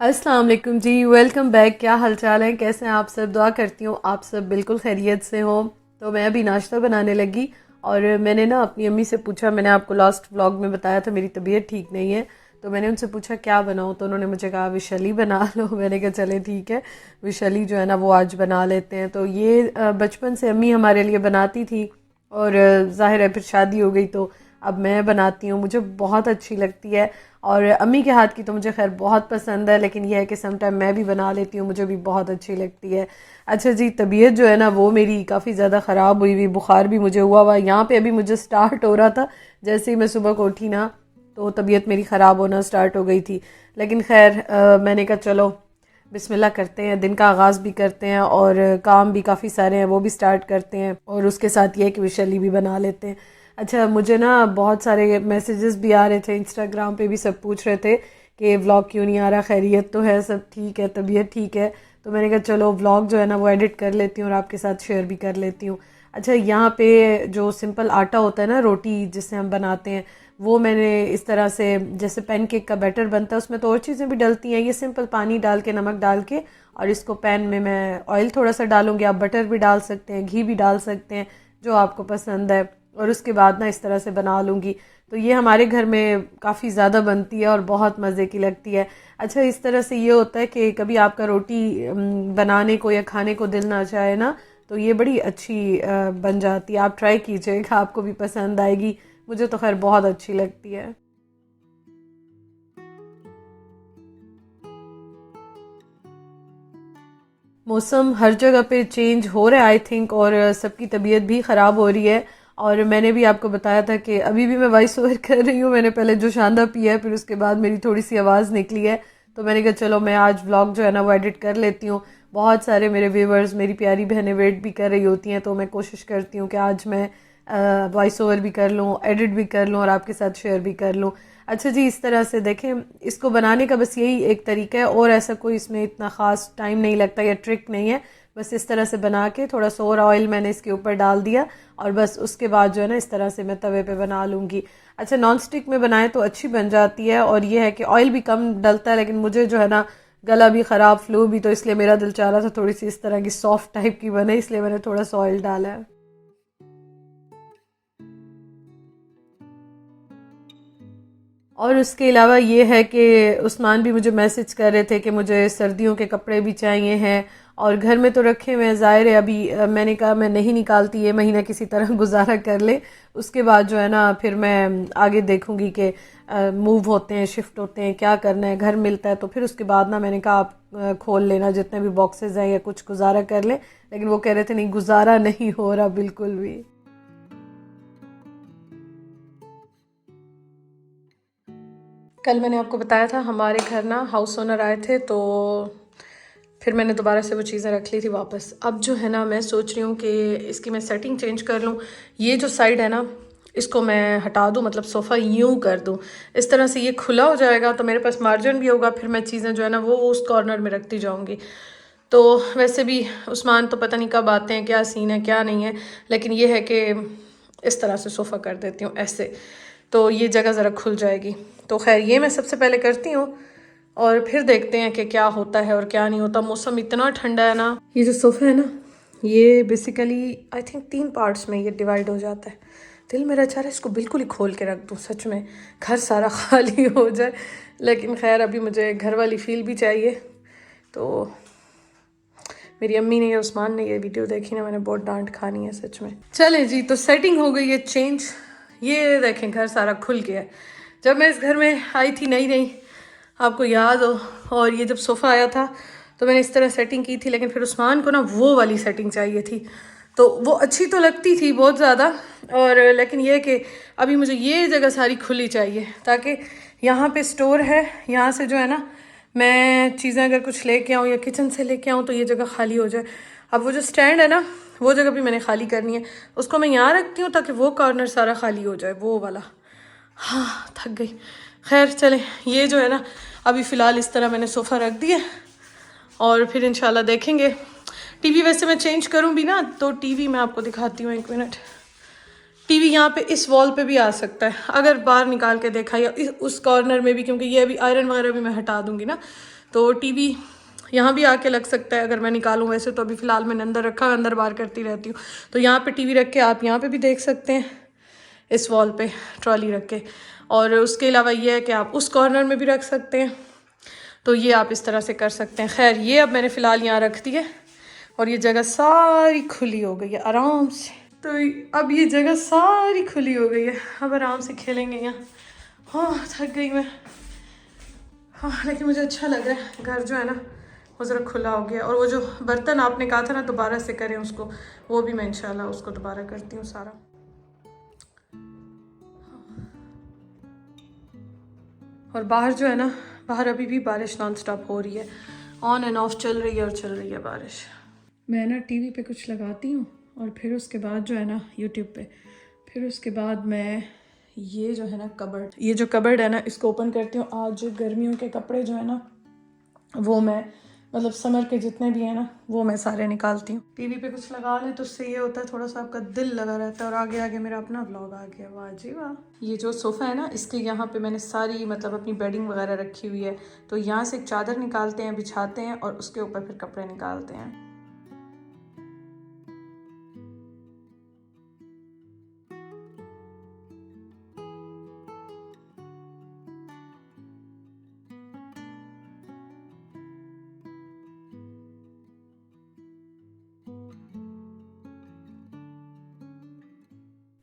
अस्सलाम वालेकुम जी, welcome back. क्या हाल चाल है, कैसे हैं आप सब? दुआ करती हूँ आप सब बिल्कुल खैरियत से हो। तो मैं अभी नाश्ता बनाने लगी और मैंने ना अपनी अम्मी से पूछा। मैंने आपको लास्ट व्लॉग में बताया था मेरी तबीयत ठीक नहीं है, तो मैंने उनसे पूछा क्या बनाऊँ, तो उन्होंने मुझे कहा विशली बना लो। मैंने कहा चले ठीक है, विशली जो है ना वो आज बना लेते हैं। तो ये बचपन से अम्मी हमारे लिए बनाती थी और ज़ाहिर है फिर शादी हो गई तो अब मैं बनाती हूँ, मुझे बहुत अच्छी लगती है। और अम्मी के हाथ की तो मुझे खैर बहुत पसंद है, लेकिन यह है कि सम टाइम मैं भी बना लेती हूँ, मुझे भी बहुत अच्छी लगती है। अच्छा जी, तबीयत जो है ना वो मेरी काफ़ी ज़्यादा ख़राब हुई हुई, बुखार भी मुझे हुआ यहाँ पे अभी मुझे स्टार्ट हो रहा था। जैसे ही मैं सुबह को उठी ना तो तबीयत मेरी ख़राब होना स्टार्ट हो गई थी। लेकिन खैर मैंने कहा चलो बिस्मिल्लाह करते हैं, दिन का आगाज़ भी करते हैं और काम भी काफ़ी सारे हैं वो भी स्टार्ट करते हैं, और उसके साथ ये है कि विशली भी बना लेते हैं। अच्छा, मुझे ना बहुत सारे मैसेजेस भी आ रहे थे, इंस्टाग्राम पे भी सब पूछ रहे थे कि व्लॉग क्यों नहीं आ रहा, खैरियत तो है, सब ठीक है, तबीयत ठीक है। तो मैंने कहा चलो व्लॉग जो है ना वो एडिट कर लेती हूँ और आपके साथ शेयर भी कर लेती हूँ। अच्छा, यहाँ पे जो सिंपल आटा होता है ना, रोटी जिससे हम बनाते हैं, वो मैंने इस तरह से, जैसे पैनकेक का बैटर बनता है उसमें तो और चीज़ें भी डलती हैं, ये सिंपल पानी डाल के, नमक डाल के, और इसको पैन में मैं ऑयल थोड़ा सा डालूंगी, आप बटर भी डाल सकते हैं, घी भी डाल सकते हैं, जो आपको पसंद है। और उसके बाद ना इस तरह से बना लूँगी। तो ये हमारे घर में काफ़ी ज़्यादा बनती है और बहुत मज़े की लगती है। अच्छा, इस तरह से ये होता है कि कभी आपका रोटी बनाने को या खाने को दिल ना चाहे ना, तो ये बड़ी अच्छी बन जाती है। आप ट्राई कीजिएगा, आपको भी पसंद आएगी। मुझे तो खैर बहुत अच्छी लगती है। मौसम हर जगह पे चेंज हो रहा है आई थिंक, और सबकी तबीयत भी ख़राब हो रही है। और मैंने भी आपको बताया था कि अभी भी मैं वॉइस ओवर कर रही हूँ। मैंने पहले जो शानदा पिया है, फिर उसके बाद मेरी थोड़ी सी आवाज़ निकली है, तो मैंने कहा चलो मैं आज व्लॉग जो है ना वो एडिट कर लेती हूँ। बहुत सारे मेरे व्यूवर्स, मेरी प्यारी बहनें वेट भी कर रही होती हैं, तो मैं कोशिश करती हूँ कि आज मैं वॉइस ओवर भी कर लूँ, एडिट भी कर लूँ और आपके साथ शेयर भी कर लूँ। अच्छा जी, इस तरह से देखें, इसको बनाने का बस यही एक तरीका है, और ऐसा कोई इसमें इतना ख़ास टाइम नहीं लगता या ट्रिक नहीं है। बस इस तरह से बना के थोड़ा सा और ऑयल मैंने इसके ऊपर डाल दिया, और बस उसके बाद जो है ना इस तरह से मैं तवे पे बना लूँगी। अच्छा, नॉन स्टिक में बनाए तो अच्छी बन जाती है, और ये है कि ऑयल भी कम डलता है, लेकिन मुझे जो है ना गला भी ख़राब, फ्लू भी, तो इसलिए मेरा दिल चाह रहा था थोड़ी सी इस तरह की सॉफ्ट टाइप की बने, इसलिए मैंने थोड़ा सा ऑयल डाला है। और उसके अलावा ये है कि उस्मान भी मुझे मैसेज कर रहे थे कि मुझे सर्दियों के कपड़े भी चाहिए हैं, और घर में तो रखे हुए हैं, ज़ाहिर है अभी मैंने कहा मैं नहीं निकालती, ये महीना किसी तरह गुजारा कर ले, उसके बाद जो है ना फिर मैं आगे देखूंगी कि मूव होते हैं, शिफ्ट होते हैं, क्या करना है, घर मिलता है, तो फिर उसके बाद ना मैंने कहा आप खोल लेना जितने भी बॉक्सेस हैं या कुछ गुजारा कर ले। लेकिन वो कह रहे थे नहीं, गुजारा नहीं हो रहा बिल्कुल भी। कल मैंने आपको बताया था हमारे घर ना हाउस ओनर आए थे, तो फिर मैंने दोबारा से वो चीज़ें रख ली थी वापस। अब जो है ना मैं सोच रही हूँ कि इसकी मैं सेटिंग चेंज कर लूँ। ये जो साइड है ना इसको मैं हटा दूँ, मतलब सोफ़ा यूँ कर दूँ, इस तरह से ये खुला हो जाएगा, तो मेरे पास मार्जिन भी होगा, फिर मैं चीज़ें जो है ना वो उस कॉर्नर में रखती जाऊँगी। तो वैसे भी उस्मान तो पता नहीं कब आते हैं, क्या सीन है क्या नहीं है, लेकिन ये है कि इस तरह से सोफ़ा कर देती हूँ ऐसे, तो ये जगह ज़रा खुल जाएगी। तो खैर ये मैं सबसे पहले करती हूँ, और फिर देखते हैं कि क्या होता है और क्या नहीं होता। मौसम इतना ठंडा है ना। ये जो सोफ़ा है ना, ये बेसिकली आई थिंक 3 पार्ट्स में ये डिवाइड हो जाता है। दिल मेरा चाह रहा है इसको बिल्कुल ही खोल के रख दूँ, सच में घर सारा खाली हो जाए, लेकिन खैर अभी मुझे घर वाली फील भी चाहिए। तो मेरी अम्मी ने या उस्मान ने ये वीडियो देखी ना, मैंने बहुत डांट खानी है सच में। चले जी, तो सेटिंग हो गई है चेंज। ये देखें घर सारा खुल गया है। जब मैं इस घर में आई थी नई नई, आपको याद हो, और ये जब सोफ़ा आया था तो मैंने इस तरह सेटिंग की थी, लेकिन फिर उस्मान को ना वो वाली सेटिंग चाहिए थी, तो वो अच्छी तो लगती थी बहुत ज़्यादा, और लेकिन ये कि अभी मुझे ये जगह सारी खुली चाहिए, ताकि यहाँ पे स्टोर है, यहाँ से जो है ना मैं चीज़ें अगर कुछ लेके आऊँ या किचन से लेके आऊँ तो ये जगह खाली हो जाए। अब वो जो स्टैंड है ना, वो जगह भी मैंने खाली करनी है, उसको मैं यहाँ रखती हूँ ताकि वो कॉर्नर सारा खाली हो जाए, वो वाला। हाँ, थक गई। खैर चले, ये जो है ना अभी फ़िलहाल इस तरह मैंने सोफ़ा रख दिया, और फिर इंशाल्लाह देखेंगे। टीवी वैसे मैं चेंज करूँ भी ना, तो टीवी मैं आपको दिखाती हूँ, एक मिनट। टीवी यहाँ पे इस वॉल पे भी आ सकता है, अगर बाहर निकाल के देखा, या उस कॉर्नर में भी, क्योंकि ये अभी आयरन वगैरह भी मैं हटा दूँगी ना, तो टीवी यहाँ भी आके लग सकता है अगर मैं निकालूँ। वैसे तो अभी फ़िलहाल मैंने अंदर रखा, अंदर बाहर करती रहती हूँ। तो यहाँ पे टीवी रख के आप यहाँ पे भी देख सकते हैं, इस वॉल पे ट्रॉली रख के। और उसके अलावा ये है कि आप उस कॉर्नर में भी रख सकते हैं। तो ये आप इस तरह से कर सकते हैं। खैर ये अब मैंने फ़िलहाल यहाँ रख दी है और ये जगह सारी खुली हो गई है आराम से। तो अब ये जगह सारी खुली हो गई है, अब आराम से खेलेंगे यहाँ। हाँ थक गई मैं। हाँ लेकिन मुझे अच्छा लग रहा है, घर जो है ना वो ज़रा खुला हो गया। और वो जो बर्तन आपने कहा था ना दोबारा से करें उसको, वो भी मैं इंशाल्लाह उसको दोबारा करती हूँ सारा। और बाहर जो है ना, बाहर अभी भी बारिश नॉन स्टॉप हो रही है, ऑन एंड ऑफ चल रही है और चल रही है बारिश। मैं ना टीवी पे कुछ लगाती हूँ और फिर उसके बाद जो है ना यूट्यूब पे, फिर उसके बाद मैं ये जो है ना कबर्ड, ये जो कबर्ड है ना इसको ओपन करती हूँ। आज गर्मियों के कपड़े जो है ना वो मैं मतलब समर के जितने भी हैं ना वो मैं सारे निकालती हूँ। टीवी पे कुछ लगा लें तो उससे ये होता है थोड़ा सा आपका दिल लगा रहता है। और आगे आगे मेरा अपना व्लॉग आ गया। वाह जी वाह। ये जो सोफ़ा है ना इसके यहाँ पे मैंने सारी मतलब अपनी बेडिंग वगैरह रखी हुई है। तो यहाँ से एक चादर निकालते हैं, बिछाते हैं और उसके ऊपर फिर कपड़े निकालते हैं।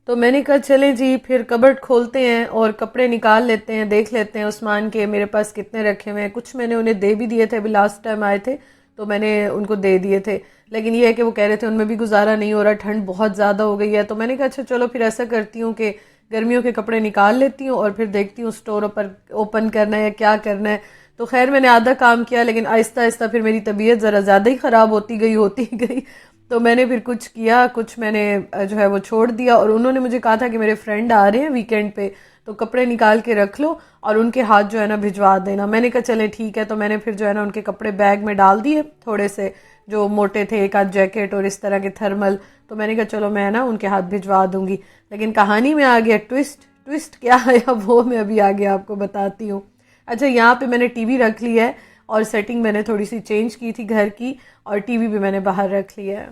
तो मैंने कहा चलें जी फिर कबर्ड खोलते हैं और कपड़े निकाल लेते हैं, देख लेते हैं उस्मान के मेरे पास कितने रखे हुए हैं। कुछ मैंने उन्हें दे भी दिए थे, अभी लास्ट टाइम आए थे तो मैंने उनको दे दिए थे। लेकिन ये है कि वो कह रहे थे उनमें भी गुजारा नहीं हो रहा, ठंड बहुत ज़्यादा हो गई है। तो मैंने कहा अच्छा चलो फिर ऐसा करती हूँ कि गर्मियों के कपड़े निकाल लेती हूँ और फिर देखती हूँ स्टोर ओपन करना है या क्या करना है। तो खैर मैंने आधा काम किया, लेकिन आहिस्ता आहिस्ता फिर मेरी तबीयत ज़रा ज़्यादा ही ख़राब होती गई। तो मैंने फिर कुछ किया, कुछ मैंने जो है वो छोड़ दिया। और उन्होंने मुझे कहा था कि मेरे फ्रेंड आ रहे हैं वीकेंड पे तो कपड़े निकाल के रख लो और उनके हाथ जो है ना भिजवा देना। मैंने कहा चले ठीक है। तो मैंने फिर जो है ना उनके कपड़े बैग में डाल दिए, थोड़े से जो मोटे थे, एक आध जैकेट और इस तरह के थर्मल। तो मैंने कहा चलो मैं ना उनके हाथ भिजवा दूंगी। लेकिन कहानी में आ गया ट्विस्ट। ट्विस्ट क्या आया वो मैं अभी आगे आपको बताती हूँ। अच्छा यहाँ पे मैंने टीवी रख ली है और सेटिंग मैंने थोड़ी सी चेंज की थी घर की, और टीवी भी मैंने बाहर रख लिया है।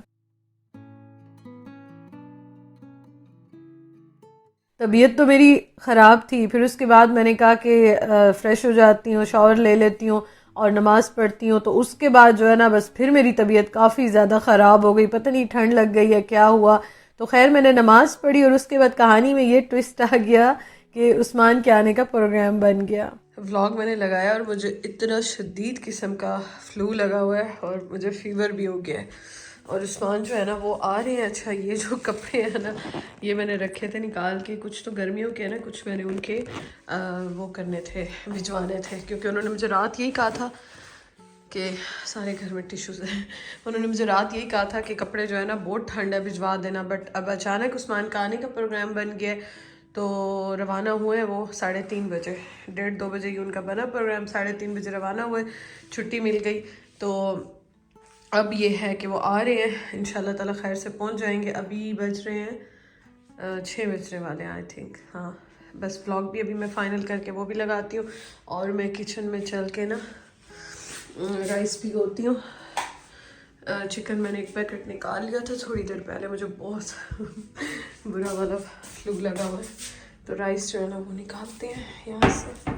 तबीयत तो मेरी ख़राब थी, फिर उसके बाद मैंने कहा कि फ़्रेश हो जाती हूँ, शावर ले लेती हूँ और नमाज़ पढ़ती हूँ। तो उसके बाद जो है ना बस फिर मेरी तबीयत काफ़ी ज़्यादा ख़राब हो गई, पता नहीं ठंड लग गई है क्या हुआ। तो खैर मैंने नमाज़ पढ़ी और उसके बाद कहानी में ये ट्विस्ट आ गया कि उस्मान के आने का प्रोग्राम बन गया। व्लॉग मैंने लगाया और मुझे इतना शदीद किस्म का फ्लू लगा हुआ है और मुझे फ़ीवर भी हो गया है। और उस्मान जो है ना वो आ रहे हैं। अच्छा ये जो कपड़े हैं ना ये मैंने रखे थे निकाल के, कुछ तो गर्मियों के हैं ना, कुछ मैंने उनके वो करने थे, भिजवाने थे। क्योंकि उन्होंने मुझे रात यही कहा था कि सारे घर में टिश्यूज़ हैं। उन्होंने मुझे रात यही कहा था कि कपड़े जो है ना बहुत ठंड है भिजवा देना। बट अब अचानक उस्मान का आने का प्रोग्राम बन गया। तो रवाना हुए वो 3:30 बजे, 1:30-2 बजे ही उनका बना प्रोग्राम, 3:30 बजे रवाना हुए, छुट्टी मिल गई। तो अब ये है कि वो आ रहे हैं, इंशाल्लाह ताला खैर से पहुंच जाएंगे। अभी बज रहे हैं 6 बजने वाले हैं आई थिंक। हाँ बस व्लॉग भी अभी मैं फ़ाइनल करके वो भी लगाती हूँ और मैं किचन में चल के ना राइस भिगोती हूँ। चिकन मैंने एक पैकेट निकाल लिया था थोड़ी देर पहले, मुझे बहुत बुरा वाला फ्लू लगा हुआ है। तो राइस जो है ना वो निकालते हैं यहाँ से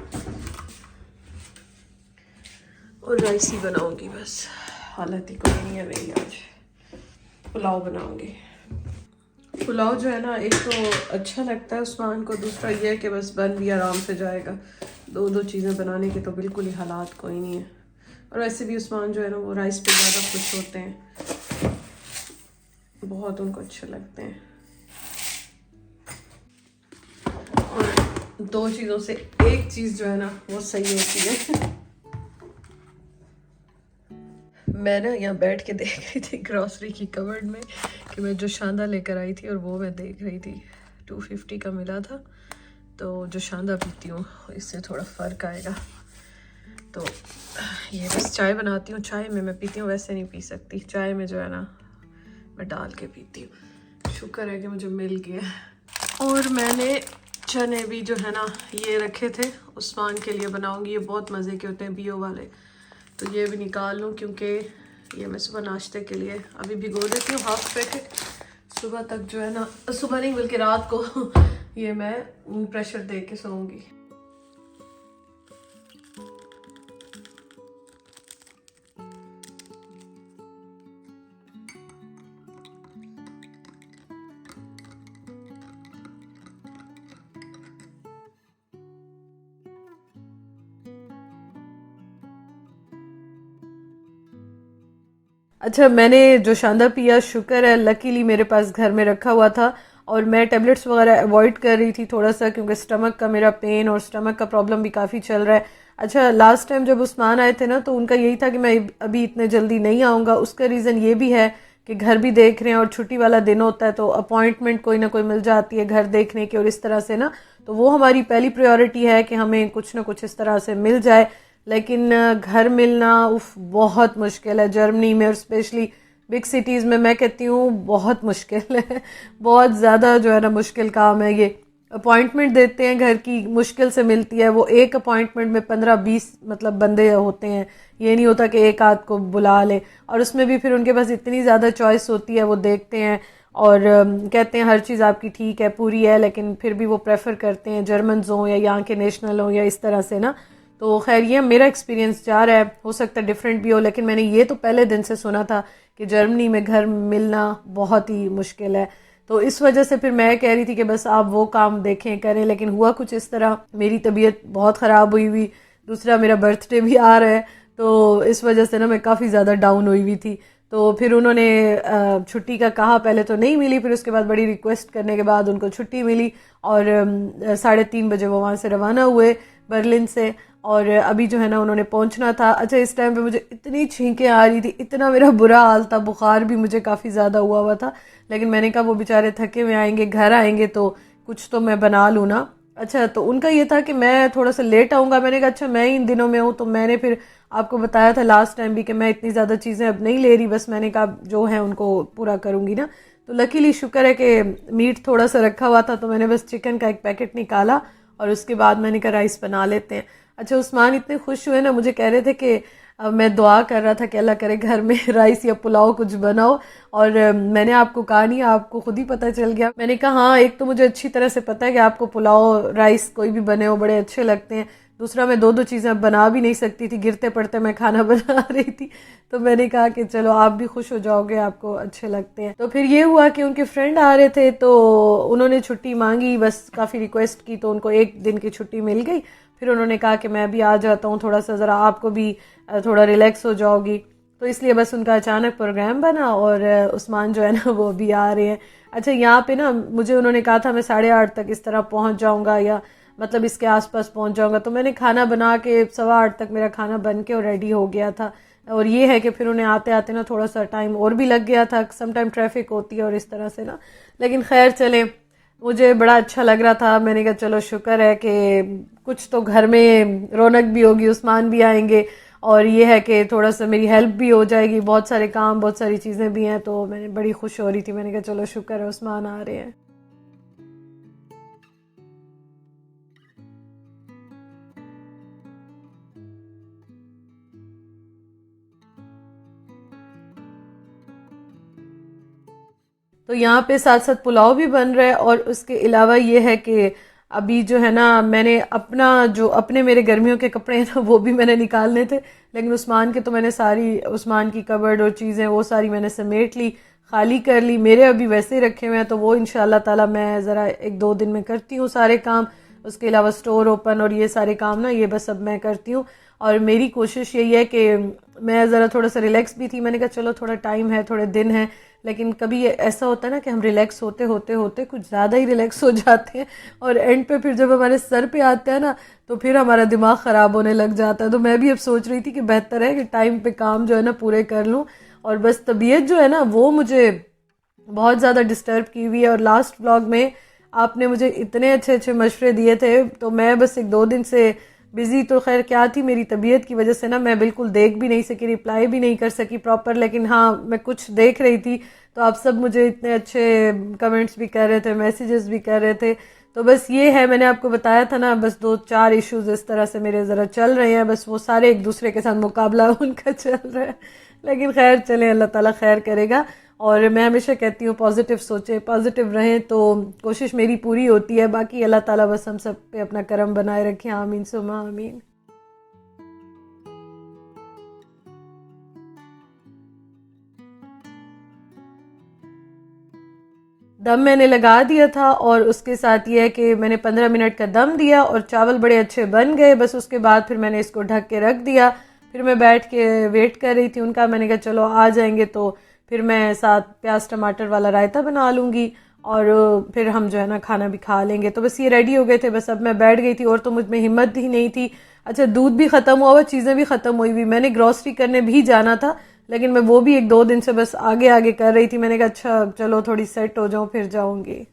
और राइस ही बनाऊँगी बस, हालत ही कोई नहीं है मेरी। आज पुलाव बनाऊँगी। पुलाव जो है ना एक तो अच्छा लगता है उस्मान को, दूसरा ये है कि बस बन भी आराम से जाएगा। दो चीज़ें बनाने के तो बिल्कुल ही हालात कोई नहीं है। और वैसे भी उस्मान जो है ना वो राइस पे ज़्यादा खुश होते हैं, बहुत उनको अच्छे लगते हैं। और 2 चीज़ों से एक चीज़ जो है ना वो सही होती है। मैं ना यहाँ बैठ के देख रही थी ग्रॉसरी की कबर्ड में कि मैं जो शांदा लेकर आई थी और वो मैं देख रही थी 250 का मिला था। तो जो शांदा पीती हूँ इससे थोड़ा फ़र्क आएगा। तो ये बस चाय बनाती हूँ, चाय में मैं पीती हूँ, वैसे नहीं पी सकती। चाय में जो है ना मैं डाल के पीती हूँ। शुक्र है कि मुझे मिल गया। और मैंने चने भी जो है ना ये रखे थे, उस्मान के लिए बनाऊँगी। ये बहुत मज़े के होते हैं, बियो वाले। तो ये भी निकाल लूँ क्योंकि ये मैं सुबह नाश्ते के लिए अभी भिगो देती हूँ हाफ पैकेट। सुबह तक जो है ना, सुबह नहीं बल्कि रात को ये मैं प्रेशर दे के सोऊंगी। अच्छा, मैंने जो शानदार पिया, शुक्र है लकीली मेरे पास घर में रखा हुआ था, और मैं टेबलेट्स वगैरह अवॉइड कर रही थी थोड़ा सा, क्योंकि स्टमक का मेरा पेन और स्टमक का प्रॉब्लम भी काफ़ी चल रहा है। अच्छा, लास्ट टाइम जब उस्मान आए थे ना, तो उनका यही था कि मैं अभी इतने जल्दी नहीं आऊँगा। उसका रीज़न ये भी है कि घर भी देख रहे हैं और छुट्टी वाला दिन होता है तो अपॉइंटमेंट कोई ना कोई मिल जाती है घर देखने की, और इस तरह से ना, तो वो हमारी पहली प्रायोरिटी है कि हमें कुछ ना कुछ इस तरह से मिल जाए। लेकिन घर मिलना उफ बहुत मुश्किल है जर्मनी में, और स्पेशली बिग सिटीज़ में मैं कहती हूँ बहुत मुश्किल है। बहुत ज़्यादा जो है ना मुश्किल काम है ये। अपॉइंटमेंट देते हैं घर की, मुश्किल से मिलती है। वो एक अपॉइंटमेंट में 15-20 मतलब बंदे होते हैं, ये नहीं होता कि एक आध को बुला ले, और उसमें भी फिर उनके पास इतनी ज़्यादा चॉइस होती है, वो देखते हैं और कहते हैं हर चीज़ आपकी ठीक है, पूरी है, लेकिन फिर भी वो प्रेफर करते हैं जर्मन हो या यहाँ के नेशनल हो या इस तरह से ना। तो खैर ये मेरा एक्सपीरियंस जा रहा है, हो सकता है डिफरेंट भी हो, लेकिन मैंने ये तो पहले दिन से सुना था कि जर्मनी में घर मिलना बहुत ही मुश्किल है। तो इस वजह से फिर मैं कह रही थी कि बस आप वो काम देखें करें, लेकिन हुआ कुछ इस तरह, मेरी तबीयत बहुत ख़राब हुई, दूसरा मेरा बर्थडे भी आ रहा है, तो इस वजह से ना मैं काफ़ी ज़्यादा डाउन हुई थी। तो फिर उन्होंने छुट्टी का कहा, पहले तो नहीं मिली, फिर उसके बाद बड़ी रिक्वेस्ट करने के बाद उनको छुट्टी मिली, और 3:30 बजे वो वहाँ से रवाना हुए बर्लिन से, और अभी जो है ना उन्होंने पहुंचना था। अच्छा, इस टाइम पे मुझे इतनी छींकें आ रही थी, इतना मेरा बुरा हाल था, बुखार भी मुझे काफ़ी ज़्यादा हुआ था, लेकिन मैंने कहा वो बेचारे थके हुए आएंगे, घर आएंगे तो कुछ तो मैं बना लूँ ना। अच्छा, तो उनका ये था कि मैं थोड़ा सा लेट आऊँगा। मैंने कहा अच्छा मैं इन दिनों में हूँ, तो मैंने फिर आपको बताया था लास्ट टाइम भी कि मैं इतनी ज़्यादा चीज़ें अब नहीं ले रही, बस मैंने कहा जो है उनको पूरा करूँगी ना। तो लकीली शुक्र है कि मीट थोड़ा सा रखा हुआ था, तो मैंने बस चिकन का एक पैकेट निकाला, और उसके बाद मैंने कहा राइस बना लेते हैं। अच्छा, उस्मान इतने खुश हुए ना, मुझे कह रहे थे कि मैं दुआ कर रहा था कि अल्लाह करे घर में राइस या पुलाव कुछ बनाओ, और मैंने आपको कहा नहीं, आपको खुद ही पता चल गया। मैंने कहा हाँ, एक तो मुझे अच्छी तरह से पता है कि आपको पुलाव राइस कोई भी बने हो बड़े अच्छे लगते हैं, दूसरा मैं दो दो चीज़ें बना भी नहीं सकती थी, गिरते पड़ते मैं खाना बना रही थी, तो मैंने कहा कि चलो आप भी खुश हो जाओगे, आपको अच्छे लगते हैं। तो फिर ये हुआ कि उनके फ्रेंड आ रहे थे, तो उन्होंने छुट्टी मांगी, बस काफ़ी रिक्वेस्ट की, तो उनको एक दिन की छुट्टी मिल गई। फिर उन्होंने कहा कि मैं भी आ जाता हूँ, थोड़ा सा ज़रा आपको भी थोड़ा रिलैक्स हो जाओगी, तो इसलिए बस उनका अचानक प्रोग्राम बना, और उस्मान जो है ना वो भी आ रहे हैं। अच्छा, यहाँ पे ना मुझे उन्होंने कहा था मैं 8:30 तक इस तरह पहुँच जाऊँगा, या मतलब इसके आसपास पहुँच जाऊँगा, तो मैंने खाना बना के 8:15 तक मेरा खाना बन के और रेडी हो गया था। और ये है कि फिर उन्हें आते आते ना थोड़ा सा टाइम और भी लग गया था, सम टाइम ट्रैफिक होती है और इस तरह से ना, लेकिन खैर चले, मुझे बड़ा अच्छा लग रहा था। मैंने कहा चलो शुक्र है कि कुछ तो घर में रौनक भी होगी, उस्मान भी आएंगे, और ये है कि थोड़ा सा मेरी हेल्प भी हो जाएगी, बहुत सारे काम, बहुत सारी चीज़ें भी हैं, तो मैंने बड़ी खुश हो रही थी। मैंने कहा चलो शुक्र है उस्मान आ रहे हैं। तो यहाँ पे साथ साथ पुलाव भी बन रहा है, और उसके अलावा ये है कि अभी जो है ना मैंने अपना जो अपने मेरे गर्मियों के कपड़े हैं ना वो भी मैंने निकालने थे, लेकिन उस्मान के तो मैंने सारी, उस्मान की कबर्ड और चीज़ें वो सारी मैंने समेट ली, खाली कर ली। मेरे अभी वैसे ही रखे हुए हैं, तो वो इंशाल्लाह ताला मैं ज़रा 1-2 दिन में करती हूँ सारे काम। उसके अलावा स्टोर ओपन और ये सारे काम ना, ये बस अब मैं करती हूँ। और मेरी कोशिश यही है कि मैं ज़रा थोड़ा सा रिलैक्स भी थी, मैंने कहा चलो थोड़ा टाइम है, थोड़े दिन हैं, लेकिन कभी ऐसा होता है ना कि हम रिलैक्स होते होते होते कुछ ज़्यादा ही रिलैक्स हो जाते हैं, और एंड पे फिर जब हमारे सर पे आते हैं ना, तो फिर हमारा दिमाग ख़राब होने लग जाता है। तो मैं भी अब सोच रही थी कि बेहतर है कि टाइम पे काम जो है ना पूरे कर लूँ, और बस तबीयत जो है ना वो मुझे बहुत ज़्यादा डिस्टर्ब की हुई है। और लास्ट व्लॉग में आपने मुझे इतने अच्छे अच्छे मशवरे दिए थे, तो मैं बस 1-2 दिन से बिज़ी, तो खैर क्या थी, मेरी तबीयत की वजह से ना मैं बिल्कुल देख भी नहीं सकी, रिप्लाई भी नहीं कर सकी प्रॉपर, लेकिन हाँ मैं कुछ देख रही थी। तो आप सब मुझे इतने अच्छे कमेंट्स भी कर रहे थे, मैसेजेस भी कर रहे थे, तो बस ये है, मैंने आपको बताया था ना, बस 2-4 इश्यूज इस तरह से मेरे ज़रा चल रहे हैं, बस वो सारे एक दूसरे के साथ मुकाबला उनका चल रहा है। लेकिन खैर चलें, अल्लाह ताला खैर करेगा। और मैं हमेशा कहती हूँ पॉजिटिव सोचें, पॉजिटिव रहें, तो कोशिश मेरी पूरी होती है। बाकी अल्लाह ताला बस हम सब पे अपना करम बनाए रखें। आमीन सुमा आमीन। दम मैंने लगा दिया था और उसके साथ ये है कि मैंने 15 मिनट का दम दिया और चावल बड़े अच्छे बन गए। बस उसके बाद फिर मैंने इसको ढक के रख दिया। फिर मैं बैठ के वेट कर रही थी उनका। मैंने कहा चलो आ जाएंगे तो फिर मैं साथ प्याज टमाटर वाला रायता बना लूँगी और फिर हम जो है ना खाना भी खा लेंगे। तो बस ये रेडी हो गए थे, बस अब मैं बैठ गई थी और तो मुझ में हिम्मत ही नहीं थी। अच्छा, दूध भी ख़त्म हुआ हुआ, चीज़ें भी ख़त्म हुई हुई। मैंने ग्रॉसरी करने भी जाना था, लेकिन मैं वो भी 1-2 दिन से बस आगे आगे कर रही थी। मैंने कहा अच्छा चलो थोड़ी सेट हो जाऊं फिर जाऊंगी।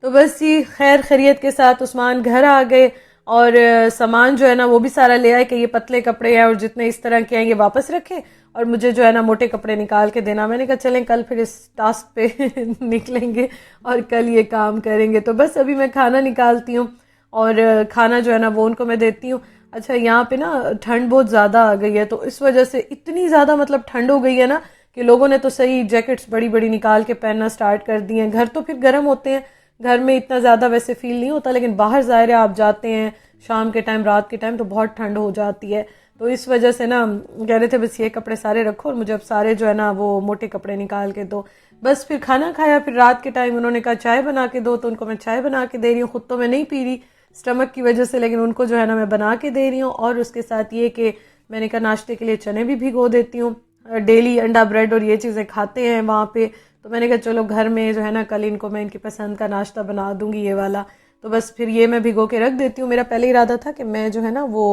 तो बस ये खैर खैरियत के साथ उस्मान घर आ गए और सामान जो है ना वो भी सारा ले आए कि ये पतले कपड़े हैं और जितने इस तरह के हैं ये वापस रखें और मुझे जो है ना मोटे कपड़े निकाल के देना। मैंने कहा चलें कल फिर इस टास्क पे निकलेंगे और कल ये काम करेंगे। तो बस अभी मैं खाना निकालती हूँ और खाना जो है ना वो उनको मैं देती हूँ। अच्छा, यहाँ पे ना ठंड बहुत ज़्यादा आ गई है, तो इस वजह से इतनी ज़्यादा मतलब ठंड हो गई है ना कि लोगों ने तो सही जैकेट्स बड़ी बड़ी निकाल के पहनना स्टार्ट कर दी हैं। घर तो फिर गर्म होते हैं, घर में इतना ज़्यादा वैसे फील नहीं होता, लेकिन बाहर ज़ाहिर है आप जाते हैं शाम के टाइम, रात के टाइम, तो बहुत ठंड हो जाती है। तो इस वजह से ना कह रहे थे बस ये कपड़े सारे रखो और मुझे अब सारे जो है ना वो मोटे कपड़े निकाल के दो। बस फिर खाना खाया, फिर रात के टाइम उन्होंने कहा चाय बना के दो, तो उनको मैं चाय बना के दे रही हूँ। खुद तो मैं नहीं पी रही स्टमक की वजह से, लेकिन उनको जो है ना मैं बना के दे रही हूँ। और उसके साथ ये कि मैंने कहा नाश्ते के लिए चने भी भिगो देती हूँ। डेली अंडा ब्रेड और ये चीज़ें खाते हैं वहाँ पे, तो मैंने कहा चलो घर में जो है ना कल इनको मैं इनकी पसंद का नाश्ता बना दूंगी ये वाला। तो बस फिर ये मैं भिगो के रख देती हूँ। मेरा पहले इरादा था कि मैं जो है ना वो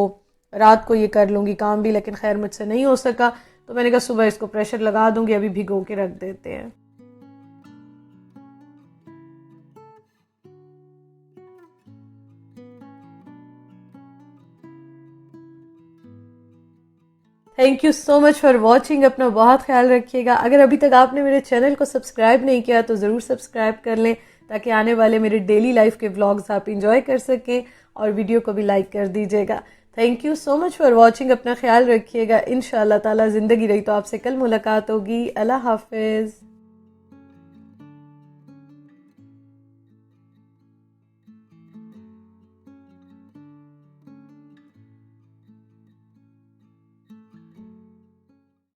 रात को ये कर लूँगी काम भी, लेकिन खैर मुझसे नहीं हो सका, तो मैंने कहा सुबह इसको प्रेशर लगा दूंगी, अभी भिगो के रख देते हैं। Thank you so much for watching. अपना बहुत ख्याल रखिएगा। अगर अभी तक आपने मेरे चैनल को सब्सक्राइब नहीं किया तो ज़रूर सब्सक्राइब कर लें, ताकि आने वाले मेरे डेली लाइफ के व्लॉग्स आप इंजॉय कर सकें, और वीडियो को भी लाइक कर दीजिएगा। Thank you so much for watching. अपना ख्याल रखिएगा। इंशाअल्लाह ताला ज़िंदगी रही तो आपसे कल मुलाकात होगी। अल्लाह हाफिज़।